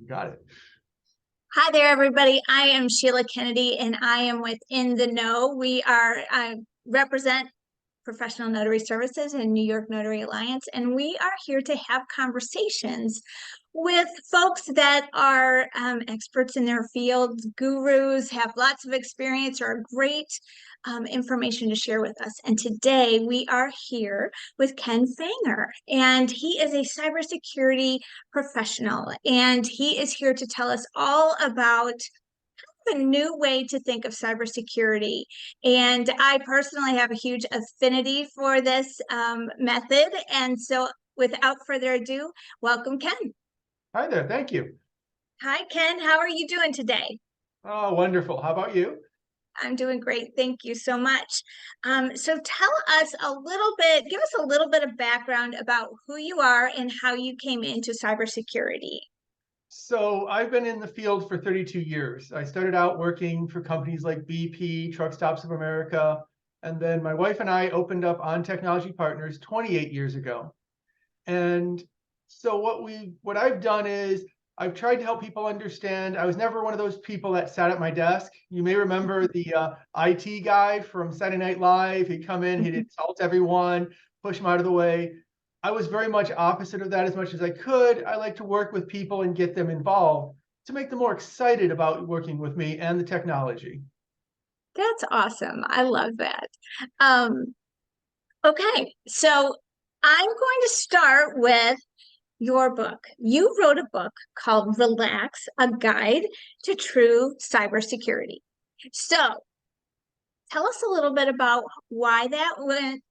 Got it. Hi there, everybody. I am Sheila Kennedy, and I am with In the Know. I represent Professional Notary Services and New York Notary Alliance, and we are here to have conversations with folks that are experts in their fields, gurus, have lots of experience, or great information to share with us. And today we are here with Ken Fanger, and he is a cybersecurity professional, and he is here to tell us all about a new way to think of cybersecurity. And I personally have a huge affinity for this method. And so without further ado, welcome, Ken. Hi there. Thank you. Hi, Ken. How are you doing today? Oh, wonderful. How about you? I'm doing great. Thank you so much. So tell us a little bit, give us a little bit of background about who you are and how you came into cybersecurity. So I've been in the field for 32 years. I started out working for companies like BP, Truck Stops of America, and then my wife and I opened up On Technology Partners 28 years ago. And so what I've done is I've tried to help people understand. I was never one of those people that sat at my desk. You may remember the IT guy from Saturday Night Live. He'd come in, he'd insult everyone, push them out of the way. I was very much opposite of that as much as I could. I like to work with people and get them involved to make them more excited about working with me and the technology. That's awesome. I love that. Um, okay, so I'm going to start with your book. You wrote a book called Relax, A Guide to True Cybersecurity. So tell us a little bit about why that went,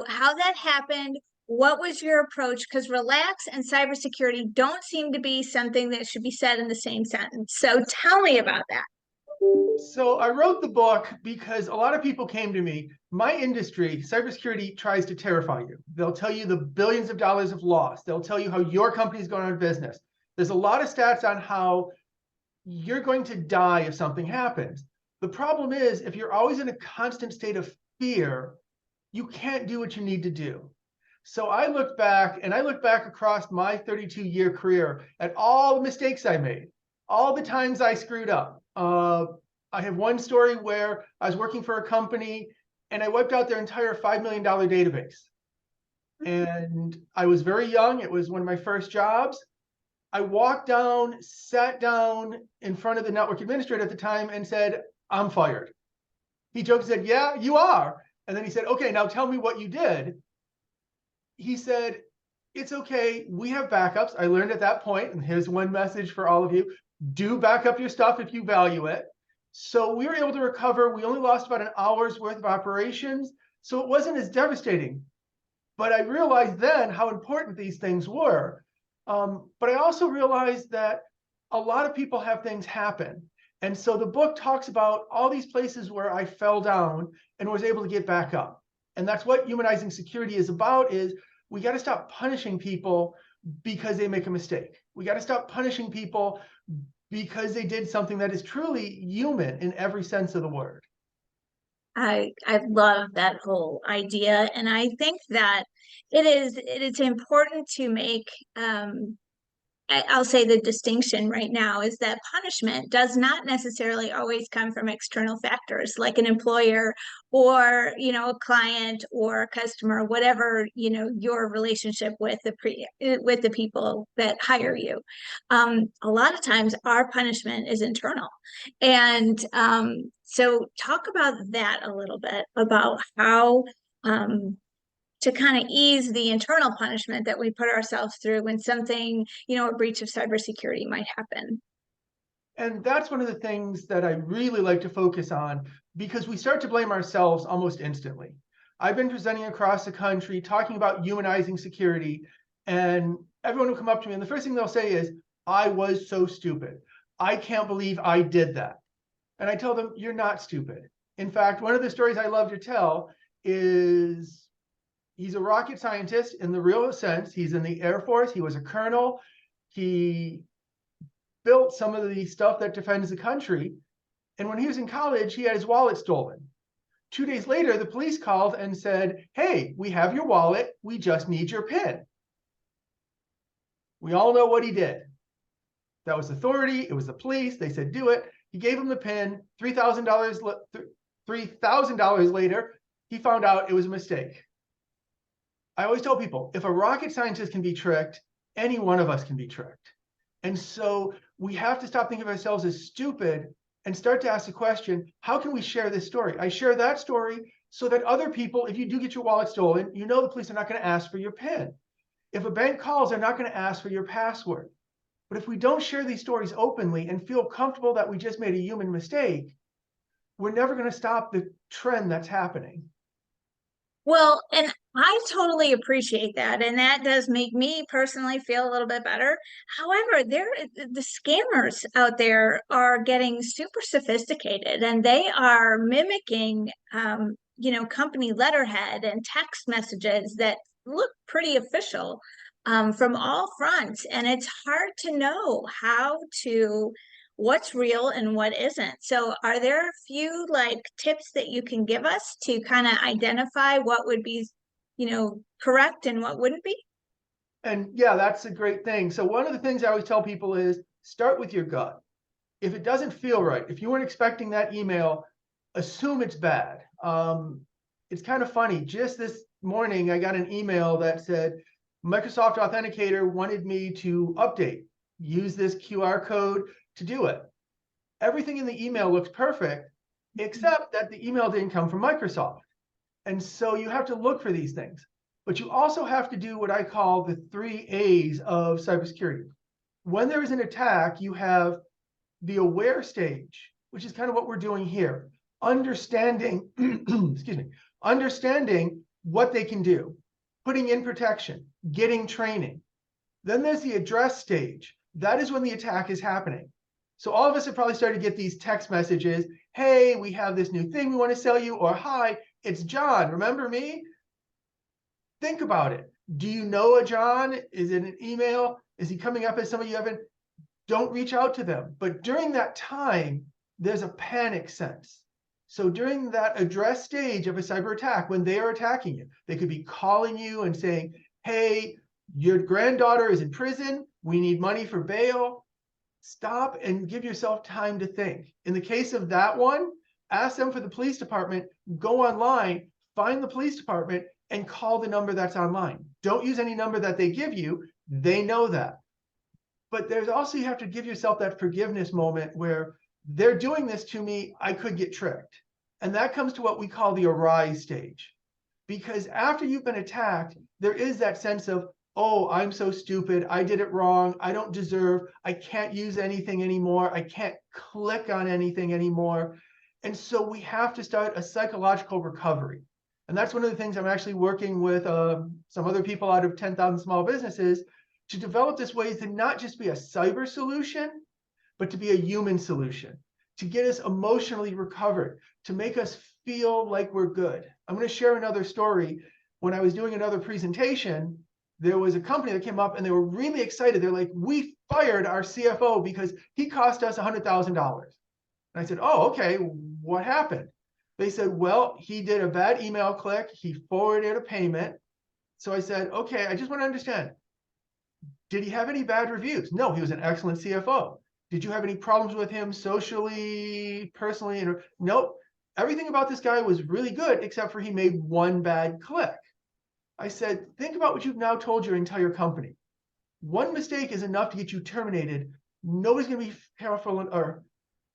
how that happened. What was your approach? Because relax and cybersecurity don't seem to be something that should be said in the same sentence. So tell me about that. So I wrote the book because a lot of people came to me. My industry, cybersecurity, tries to terrify you. They'll tell you the billions of dollars of loss. They'll tell you how your company's going out of business. There's a lot of stats on how you're going to die if something happens. The problem is, if you're always in a constant state of fear, you can't do what you need to do. So I look back across my 32-year career at all the mistakes I made, all the times I screwed up. I have one story where I was working for a company and I wiped out their entire $5 million database. And I was very young. It was one of my first jobs. I walked down, sat down in front of the network administrator at the time and said, I'm fired. He joked and said, yeah, you are. And then he said, okay, now tell me what you did. He said, it's okay. We have backups. I learned at that point, and here's one message for all of you: do back up your stuff if you value it. So we were able to recover. We only lost about an hour's worth of operations. So it wasn't as devastating. But I realized then how important these things were. But I also realized that a lot of people have things happen. And so the book talks about all these places where I fell down and was able to get back up. And that's what Humanizing Security is about, is we got to stop punishing people because they make a mistake. We got to stop punishing people because they did something that is truly human in every sense of the word. I love that whole idea, and I think that it is important to make I'll say the distinction right now is that punishment does not necessarily always come from external factors like an employer or, a client or a customer, whatever, your relationship with with the people that hire you. A lot of times our punishment is internal. And so talk about that a little bit, about how um, to kind of ease the internal punishment that we put ourselves through when something, a breach of cybersecurity might happen. And that's one of the things that I really like to focus on, because we start to blame ourselves almost instantly. I've been presenting across the country talking about humanizing security, and everyone will come up to me and the first thing they'll say is, I was so stupid. I can't believe I did that. And I tell them, you're not stupid. In fact, one of the stories I love to tell is, he's a rocket scientist in the real sense. He's in the Air Force. He was a colonel. He built some of the stuff that defends the country. And when he was in college, he had his wallet stolen. 2 days later, the police called and said, hey, we have your wallet. We just need your PIN. We all know what he did. That was authority. It was the police. They said, do it. He gave him the pin. $3,000 later, he found out it was a mistake. I always tell people, if a rocket scientist can be tricked, any one of us can be tricked. And so we have to stop thinking of ourselves as stupid and start to ask the question, how can we share this story? I share that story so that other people, if you do get your wallet stolen, you know the police are not going to ask for your PIN. If a bank calls, they're not going to ask for your password. But if we don't share these stories openly and feel comfortable that we just made a human mistake, we're never going to stop the trend that's happening. Well, and I totally appreciate that. And that does make me personally feel a little bit better. However, the scammers out there are getting super sophisticated and they are mimicking, company letterhead and text messages that look pretty official from all fronts. And it's hard to know what's real and what isn't. So are there a few tips that you can give us to kind of identify what would be, correct and what wouldn't be? And yeah, that's a great thing. So one of the things I always tell people is start with your gut. If it doesn't feel right, if you weren't expecting that email, assume it's bad. It's kind of funny. Just this morning, I got an email that said, Microsoft Authenticator wanted me to use this QR code to do it. Everything in the email looks perfect, except that the email didn't come from Microsoft. And so you have to look for these things. But you also have to do what I call the 3 A's of cybersecurity. When there is an attack, you have the aware stage, which is kind of what we're doing here. Understanding, understanding what they can do, putting in protection, getting training. Then there's the address stage. That is when the attack is happening. So all of us have probably started to get these text messages. Hey, we have this new thing we want to sell you, or hi, it's John. Remember me? Think about it. Do you know a John? Is it an email? Is he coming up as somebody you haven't? Don't reach out to them. But during that time, there's a panic sense. So during that address stage of a cyber attack, when they are attacking you, they could be calling you and saying, hey, your granddaughter is in prison. We need money for bail. Stop and give yourself time to think. In the case of that one, ask them for the police department, go online, find the police department, and call the number that's online. Don't use any number that they give you. They know that. But there's also, you have to give yourself that forgiveness moment where they're doing this to me, I could get tricked. And that comes to what we call the arise stage. Because after you've been attacked, there is that sense of, oh, I'm so stupid. I did it wrong. I don't deserve. I can't use anything anymore. I can't click on anything anymore. And so we have to start a psychological recovery. And that's one of the things I'm actually working with some other people out of 10,000 small businesses to develop this way to not just be a cyber solution, but to be a human solution, to get us emotionally recovered, to make us feel like we're good. I'm going to share another story. When I was doing another presentation, there was a company that came up and they were really excited. They're like, we fired our CFO because he cost us $100,000. And I said, oh, okay, what happened? They said, well, he did a bad email click. He forwarded a payment. So I said, okay, I just want to understand. Did he have any bad reviews? No, he was an excellent CFO. Did you have any problems with him socially, personally? Nope. Everything about this guy was really good, except for he made one bad click. I said, think about what you've now told your entire company. One mistake is enough to get you terminated. Nobody's going to be careful or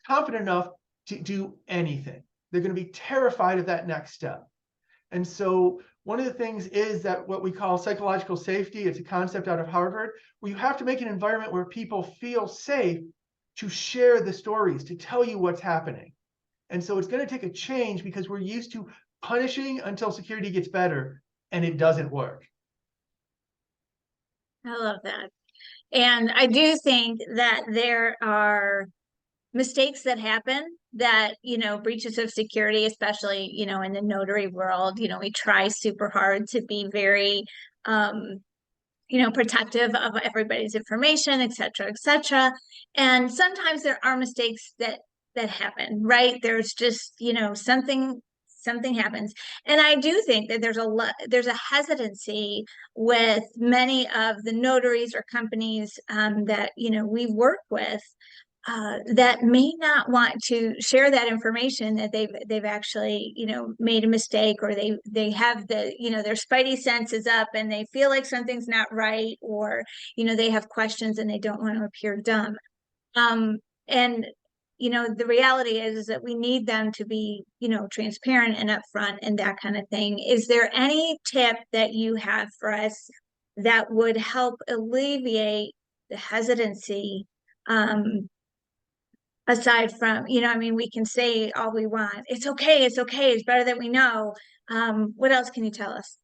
confident enough to do anything. They're going to be terrified of that next step. And so one of the things is that what we call psychological safety, it's a concept out of Harvard, where you have to make an environment where people feel safe to share the stories, to tell you what's happening. And so it's going to take a change because we're used to punishing until security gets better, and it doesn't work. I love that. And I do think that there are mistakes that happen that, breaches of security, especially, in the notary world, we try super hard to be very, protective of everybody's information, et cetera, et cetera. And sometimes there are mistakes that happen, right? There's just, something something happens. And I do think that there's a hesitancy with many of the notaries or companies that, we work with, that may not want to share that information, that they've actually, made a mistake, or they have their spidey senses up and they feel like something's not right, or, they have questions and they don't want to appear dumb. And the reality is that we need them to be, transparent and upfront and that kind of thing. Is there any tip that you have for us that would help alleviate the hesitancy? Aside from, we can say all we want. It's okay. It's okay. It's better that we know. What else can you tell us?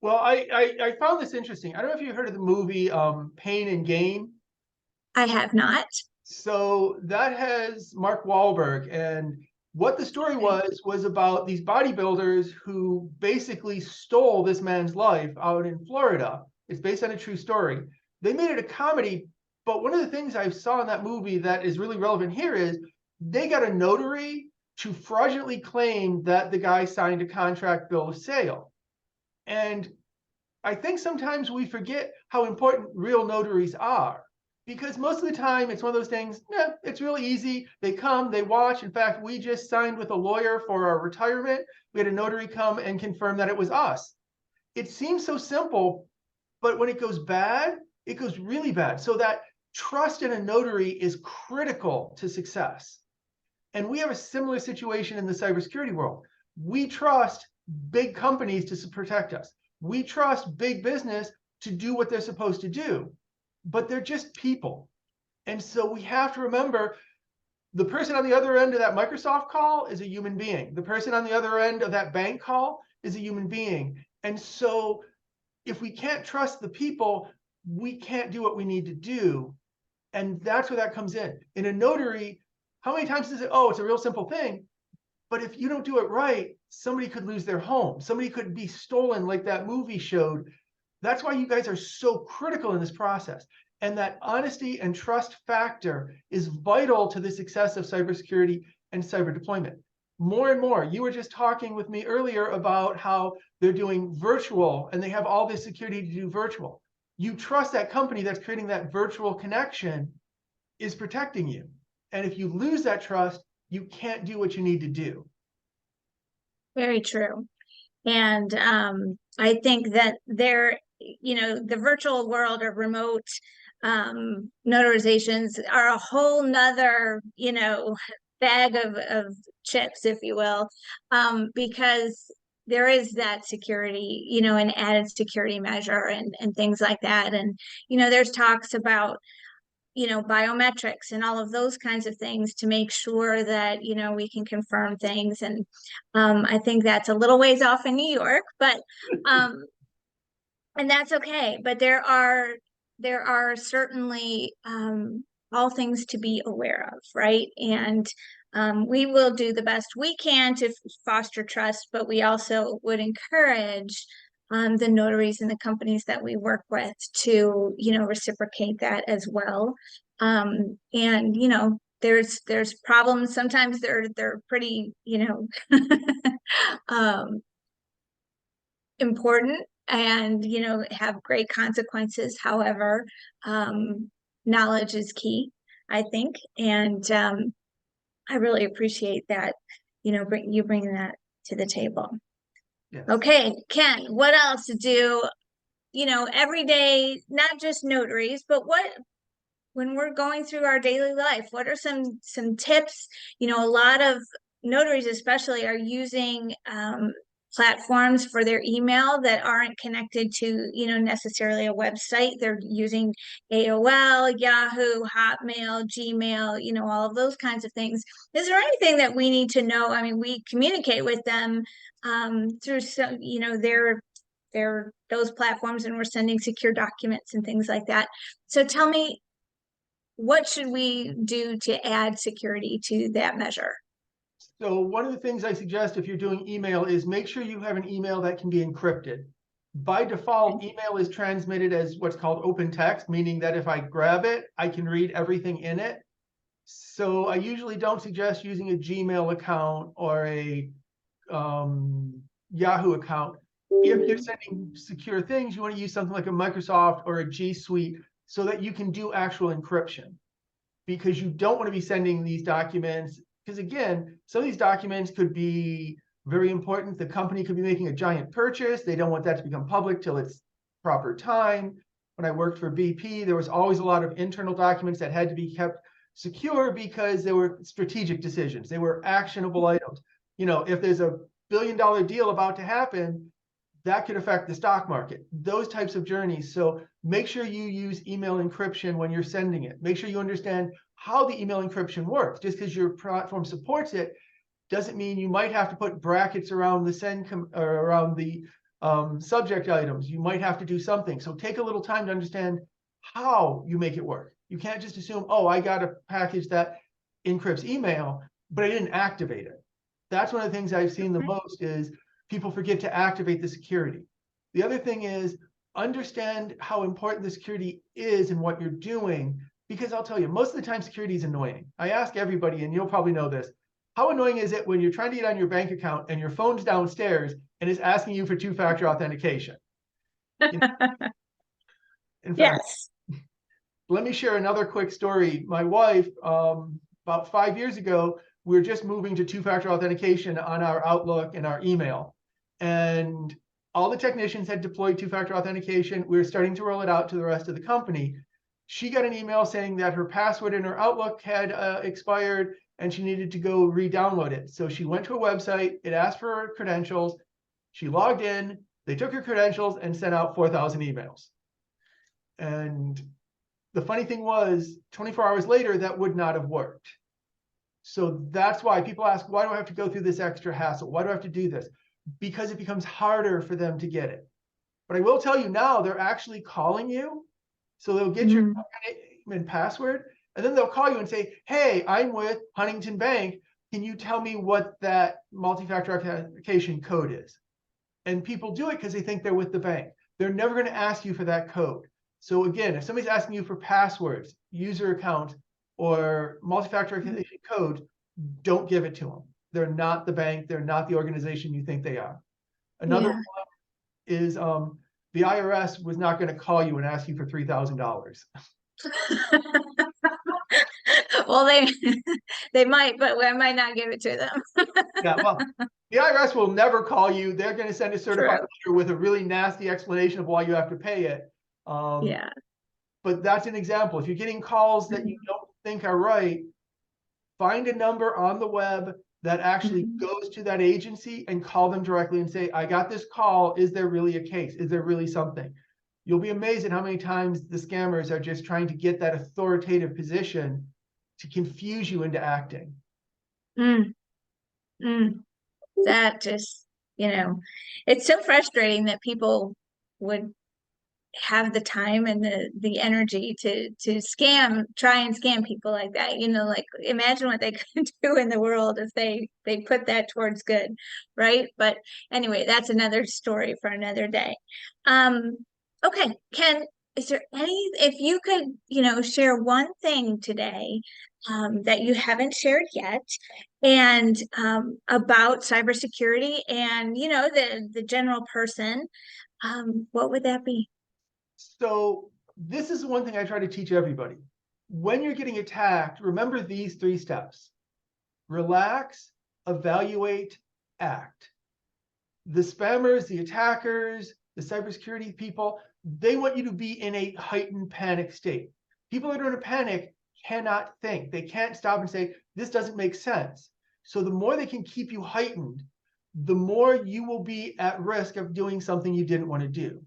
Well, I found this interesting. I don't know if you heard of the movie Pain and Gain. I have not. So that has Mark Wahlberg, and what the story was about these bodybuilders who basically stole this man's life out in Florida. It's based on a true story. They made it a comedy, but one of the things I saw in that movie that is really relevant here is they got a notary to fraudulently claim that the guy signed a contract bill of sale. And I think sometimes we forget how important real notaries are, because most of the time it's one of those things, it's really easy. They come, they watch. In fact, we just signed with a lawyer for our retirement. We had a notary come and confirm that it was us. It seems so simple, but when it goes bad, it goes really bad. So that trust in a notary is critical to success. And we have a similar situation in the cybersecurity world. We trust big companies to protect us. We trust big business to do what they're supposed to do, but they're just people. And so we have to remember the person on the other end of that Microsoft call is a human being. The person on the other end of that bank call is a human being. And so if we can't trust the people, we can't do what we need to do. And that's where that comes in. In a notary, how many times is it, oh, it's a real simple thing. But if you don't do it right, somebody could lose their home. Somebody could be stolen like that movie showed. That's why you guys are so critical in this process. And that honesty and trust factor is vital to the success of cybersecurity and cyber deployment. More and more, you were just talking with me earlier about how they're doing virtual and they have all this security to do virtual. You trust that company that's creating that virtual connection is protecting you. And if you lose that trust, you can't do what you need to do. Very true. And I think that the virtual world or remote notarizations are a whole nother, bag of chips, if you will, because there is that security, an added security measure and things like that. And, there's talks about, biometrics and all of those kinds of things to make sure that, we can confirm things. And I think that's a little ways off in New York, but and that's okay. But there are certainly all things to be aware of, right? And we will do the best we can to foster trust, but we also would encourage the notaries and the companies that we work with to, reciprocate that as well. And, there's problems. Sometimes they're pretty, important and, have great consequences. However, knowledge is key, I think. And I really appreciate that, you bringing that to the table. Yes. Okay, Ken, what else do, every day, not just notaries, but when we're going through our daily life, what are some tips? A lot of notaries especially are using platforms for their email that aren't connected to, necessarily a website. They're using AOL, Yahoo, Hotmail, Gmail, all of those kinds of things. Is there anything that we need to know? I mean, we communicate with them through some, those platforms, and we're sending secure documents and things like that. So tell me, what should we do to add security to that measure? So one of the things I suggest if you're doing email is make sure you have an email that can be encrypted. By default, email is transmitted as what's called open text, meaning that if I grab it, I can read everything in it. So I usually don't suggest using a Gmail account or a Yahoo account. If you're sending secure things, you want to use something like a Microsoft or a G Suite so that you can do actual encryption, because you don't want to be sending these documents. Because again, some of these documents could be very important. The company could be making a giant purchase. They don't want that to become public till it's proper time. When I worked for BP, there was always a lot of internal documents that had to be kept secure because they were strategic decisions. They were actionable items. You know, if there's a billion-dollar deal about to happen, that could affect the stock market, those types of journeys. So make sure you use email encryption when you're sending it. Make sure you understand how the email encryption works. Just because your platform supports it doesn't mean you might have to put brackets around the or around the subject items. You might have to do something. So take a little time to understand how you make it work. You can't just assume, oh, I got a package that encrypts email, but I didn't activate it. That's one of the things I've seen the most is people forget to activate the security. The other thing is understand how important the security is and what you're doing, because I'll tell you, most of the time security is annoying. I ask everybody, and you'll probably know this, how annoying is it when you're trying to get on your bank account and your phone's downstairs and it's asking you for two-factor authentication? You know? In fact, Yes. let me share another quick story. My wife, about 5 years ago, we were just moving to two-factor authentication on our Outlook and our email. And all the technicians had deployed two-factor authentication. We were starting to roll it out to the rest of the company. She got an email saying that her password in her Outlook had expired and she needed to go re-download it. So she went to a website, it asked for her credentials, she logged in, they took her credentials and sent out 4,000 emails. And the funny thing was, 24 hours later, that would not have worked. So that's why people ask, why do I have to go through this extra hassle? Why do I have to do this? Because it becomes harder for them to get it. But I will tell you now, they're actually calling you. So they'll get your name and password, and then they'll call you and say, hey, I'm with Huntington Bank. Can you tell me what that multi-factor authentication code is? And people do it because they think they're with the bank. They're never going to ask you for that code. So again, if somebody's asking you for passwords, user account, or multi-factor authentication code, don't give it to them. They're not the bank. They're not the organization you think they are. Another one is the IRS was not going to call you and ask you for $3,000. Well, they might, but I might not give it to them. Yeah, well, the IRS will never call you. They're going to send a certified letter with a really nasty explanation of why you have to pay it. Yeah. But that's an example. If you're getting calls that you don't think are right, find a number on the web that actually goes to that agency and call them directly and say, I got this call. Is there really a case? Is there really something? You'll be amazed at how many times the scammers are just trying to get that authoritative position to confuse you into acting. That just, it's so frustrating that people would have the time and the energy to try and scam people like that. Like imagine what they could do in the world if they put that towards good, right? But anyway, that's another story for another day. Okay, Ken, is there if you could, share one thing today that you haven't shared yet, and about cybersecurity and the general person, what would that be? So this is one thing I try to teach everybody. When you're getting attacked, remember these 3 steps: relax, evaluate, act. The spammers, the attackers, the cybersecurity people, they want you to be in a heightened panic state. People that are in a panic cannot think. They can't stop and say, this doesn't make sense. So the more they can keep you heightened, the more you will be at risk of doing something you didn't want to do.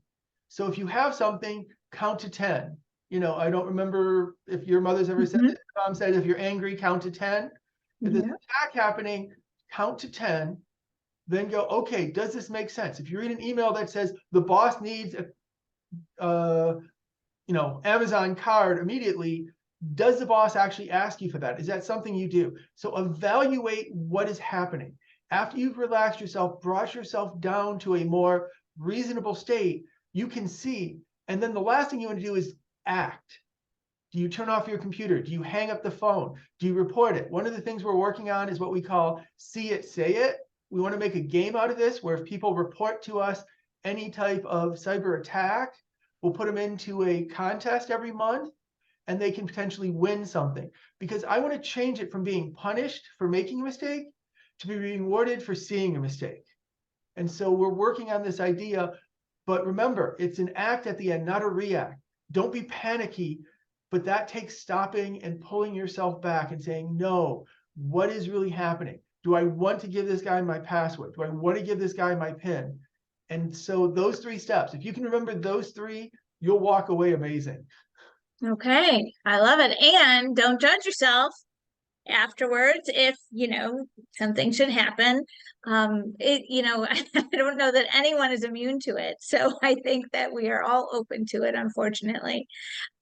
So if you have something, count to 10. I don't remember if your mother's ever said this. Mom said, if you're angry, count to 10. If there's an attack happening, count to 10. Then go, okay, does this make sense? If you read an email that says the boss needs a Amazon card immediately, does the boss actually ask you for that? Is that something you do? So evaluate what is happening. After you've relaxed yourself, brought yourself down to a more reasonable state, you can see. And then the last thing you want to do is act. Do you turn off your computer? Do you hang up the phone? Do you report it? One of the things we're working on is what we call see it, say it. We want to make a game out of this where if people report to us any type of cyber attack, we'll put them into a contest every month and they can potentially win something. Because I want to change it from being punished for making a mistake to be rewarded for seeing a mistake. And so we're working on this idea, but remember, it's an act at the end, not a react. Don't be panicky, but that takes stopping and pulling yourself back and saying, no, what is really happening? Do I want to give this guy my password? Do I want to give this guy my PIN? And so those 3 steps, if you can remember those 3, you'll walk away amazing. Okay, I love it. And don't judge yourself afterwards if, something should happen. I don't know that anyone is immune to it. So I think that we are all open to it, unfortunately.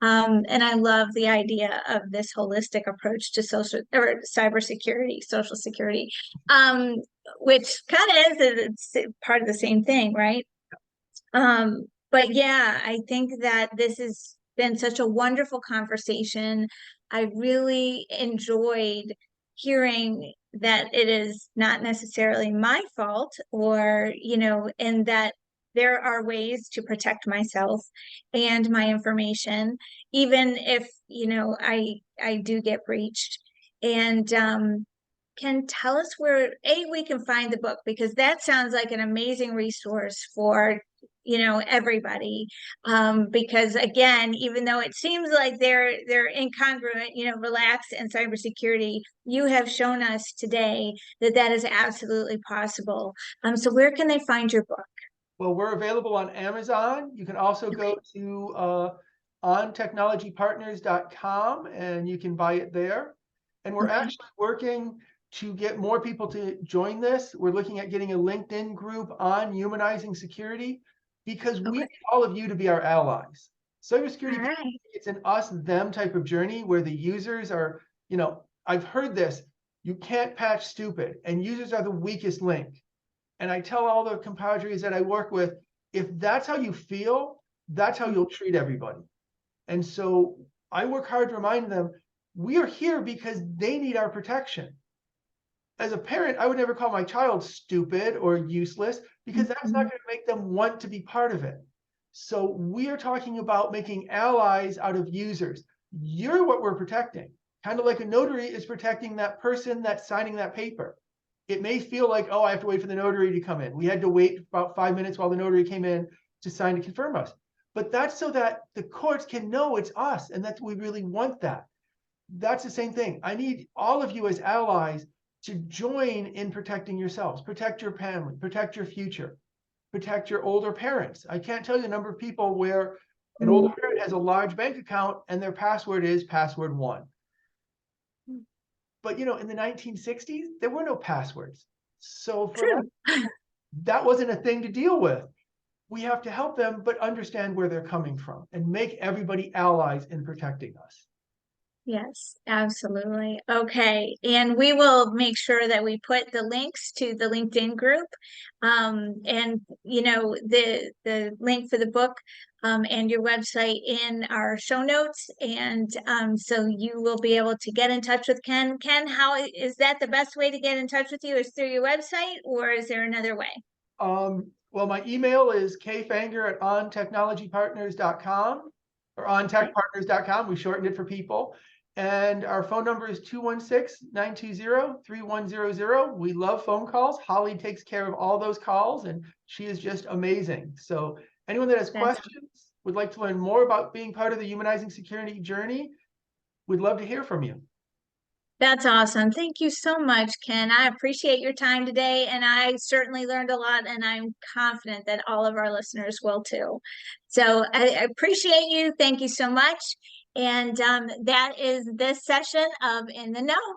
And I love the idea of this holistic approach to cybersecurity, social security, which kind of it's part of the same thing, right? But yeah, I think that this has been such a wonderful conversation. I really enjoyed hearing that it is not necessarily my fault, or, and that there are ways to protect myself and my information, even if, I do get breached. And can tell us where we can find the book, because that sounds like an amazing resource for everybody, because again, even though it seems like they're incongruent, relax and cybersecurity, you have shown us today that that is absolutely possible. So where can they find your book? Well, we're available on Amazon. You can also go to ontechnologypartners.com and you can buy it there. And we're actually working to get more people to join this. We're looking at getting a LinkedIn group on Humanizing Security, because we need all of you to be our allies. Cybersecurity, it's an us-them type of journey where the users are, I've heard this, you can't patch stupid, and users are the weakest link. And I tell all the compadres that I work with, if that's how you feel, that's how you'll treat everybody. And so I work hard to remind them, we are here because they need our protection. As a parent, I would never call my child stupid or useless, because that's not going to make them want to be part of it. So we are talking about making allies out of users. You're what we're protecting. Kind of like a notary is protecting that person that's signing that paper. It may feel like, oh, I have to wait for the notary to come in. We had to wait about 5 minutes while the notary came in to sign to confirm us. But that's so that the courts can know it's us and that we really want that. That's the same thing. I need all of you as allies to join in protecting yourselves, protect your family, protect your future, protect your older parents. I can't tell you the number of people where an older parent has a large bank account and their password is password 1. But, in the 1960s, there were no passwords. So for that wasn't a thing to deal with. We have to help them, but understand where they're coming from and make everybody allies in protecting us. Yes, absolutely. Okay. And we will make sure that we put the links to the LinkedIn group, and, the link for the book, and your website in our show notes. And so you will be able to get in touch with Ken. Ken, how is that the best way to get in touch with you, is through your website, or is there another way? Well, my email is kfanger@ontechnologypartners.com or ontechpartners.com. We shortened it for people. And our phone number is 216-920-3100. We love phone calls. Holly takes care of all those calls, and she is just amazing. So anyone that has questions, would like to learn more about being part of the Humanizing Security journey, we'd love to hear from you. That's awesome. Thank you so much, Ken. I appreciate your time today, and I certainly learned a lot, and I'm confident that all of our listeners will too. So I appreciate you. Thank you so much. And that is this session of In the Know.